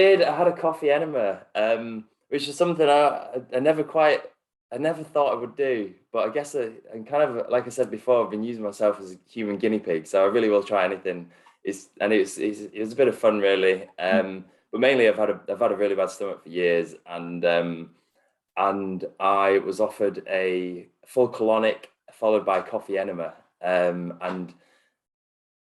I had a coffee enema, which is something I never thought I would do. But I guess and kind of like I said before, I've been using myself as a human guinea pig, so I really will try anything. It was a bit of fun, really. But mainly I've had a really bad stomach for years, and I was offered a full colonic followed by coffee enema, and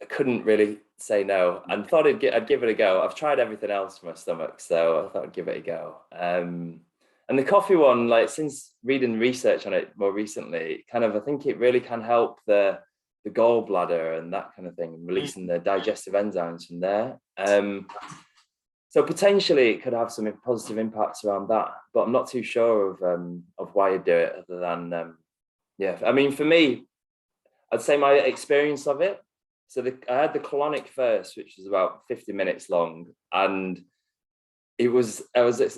I couldn't really say no, and thought I'd give it a go. I've tried everything else for my stomach, so I thought I'd give it a go. And the coffee one, like since reading research on it more recently, kind of I think it really can help the gallbladder and that kind of thing, releasing the digestive enzymes from there. So potentially it could have some positive impacts around that, but I'm not too sure of why you do it, other than yeah. I mean, for me, I'd say my experience of it. So I had the colonic first, which was about 50 minutes long, and I was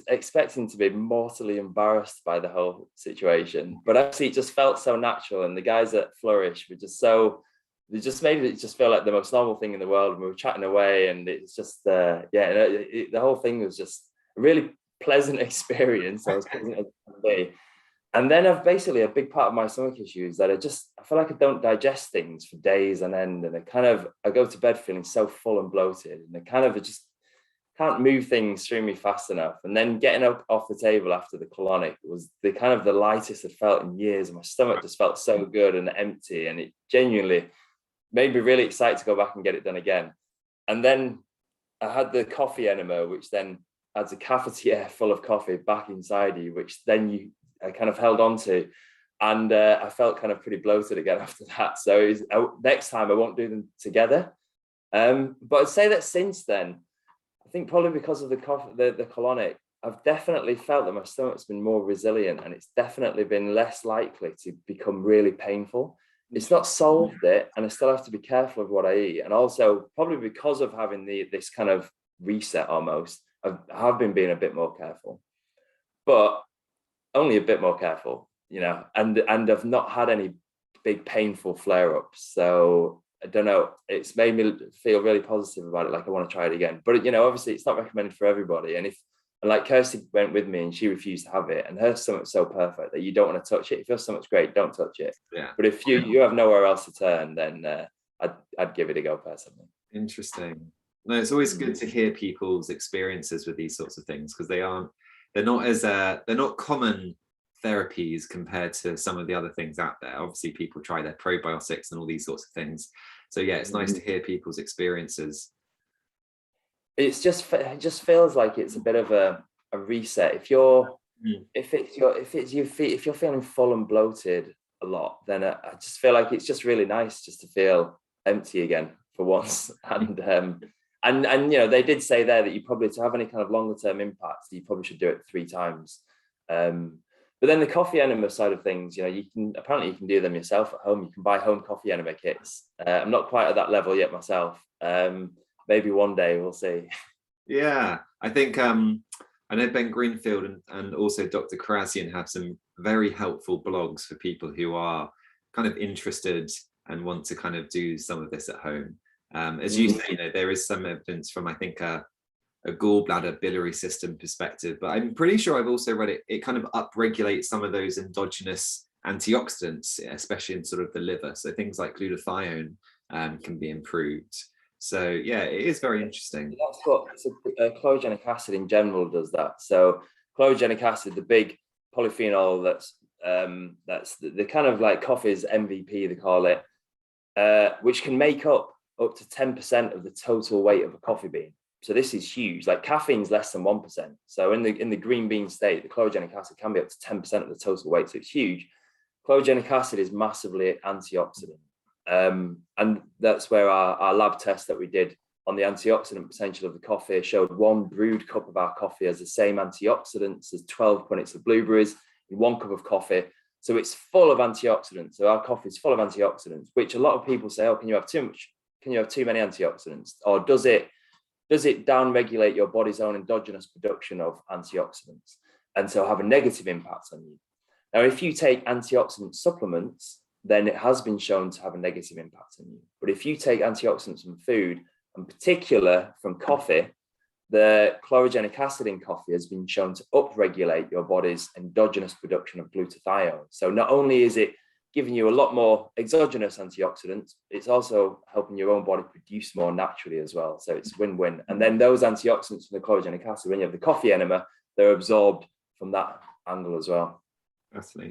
expecting to be mortally embarrassed by the whole situation, but actually it just felt so natural, and the guys at Flourish were just they just made it just feel like the most normal thing in the world. And we were chatting away, and it's just the whole thing was just a really pleasant experience. I was pleasant as it can be. And then I've basically, a big part of my stomach issue is that I feel like I don't digest things for days on end, and I go to bed feeling so full and bloated, and I just can't move things through me fast enough. And then getting up off the table after the colonic was the lightest I'd felt in years, and my stomach just felt so good and empty, and it genuinely made me really excited to go back and get it done again. And then I had the coffee enema, which then adds a cafetiere full of coffee back inside you, which then I kind of held on to, and I felt kind of pretty bloated again after that. So next time I won't do them together. But I'd say that since then, I think probably because of the colonic, I've definitely felt that my stomach's been more resilient, and it's definitely been less likely to become really painful. It's not solved it, and I still have to be careful of what I eat. And also, probably because of having this kind of reset almost, I have been being a bit more careful, but only a bit more careful, and I've not had any big painful flare-ups. So I don't know, it's made me feel really positive about it. Like I want to try it again, but obviously it's not recommended for everybody. And like Kirsty went with me, and she refused to have it, and her stomach's so perfect that you don't want to touch it. If your stomach's great, don't touch it. Yeah. But if you have nowhere else to turn, then I'd give it a go personally. Interesting. No, it's always good to hear people's experiences with these sorts of things, because they're not common therapies compared to some of the other things out there. Obviously, people try their probiotics and all these sorts of things. So yeah, it's nice to hear people's experiences. It just feels like it's a bit of a reset. If you're feeling full and bloated a lot, then I just feel like it's just really nice just to feel empty again for once. And they did say there that you probably, to have any kind of longer term impacts, you probably should do it 3 times. But then the coffee enema side of things, you can do them yourself at home. You can buy home coffee enema kits. I'm not quite at that level yet myself. Maybe one day, we'll see. Yeah, I think I know Ben Greenfield and also Dr. Karazian have some very helpful blogs for people who are kind of interested and want to kind of do some of this at home. As you say, there is some evidence from, I think, a gallbladder biliary system perspective, but I'm pretty sure I've also read it kind of upregulates some of those endogenous antioxidants, especially in sort of the liver. So things like glutathione can be improved. So yeah, it is very interesting. That's what chlorogenic acid in general does that. So chlorogenic acid, the big polyphenol that's the kind of like coffee's MVP, they call it, which can make up to 10% of the total weight of a coffee bean. So this is huge. Like caffeine's less than 1%. So in the green bean state, the chlorogenic acid can be up to 10% of the total weight. So it's huge. Chlorogenic acid is massively antioxidant. And that's where our lab test that we did on the antioxidant potential of the coffee showed 1 brewed cup of our coffee has the same antioxidants as 12 punnets of blueberries in 1 cup of coffee. So it's full of antioxidants. So our coffee is full of antioxidants, which a lot of people say, oh, can you have too much? Can you have too many antioxidants? Or does it down-regulate your body's own endogenous production of antioxidants, and so have a negative impact on you? Now, if you take antioxidant supplements, then it has been shown to have a negative impact on you. But if you take antioxidants from food, in particular from coffee, the chlorogenic acid in coffee has been shown to upregulate your body's endogenous production of glutathione. So not only is it giving you a lot more exogenous antioxidants, it's also helping your own body produce more naturally as well. So it's win-win. And then those antioxidants from the chlorogenic acid, when you have the coffee enema, they're absorbed from that angle as well. Fascinating.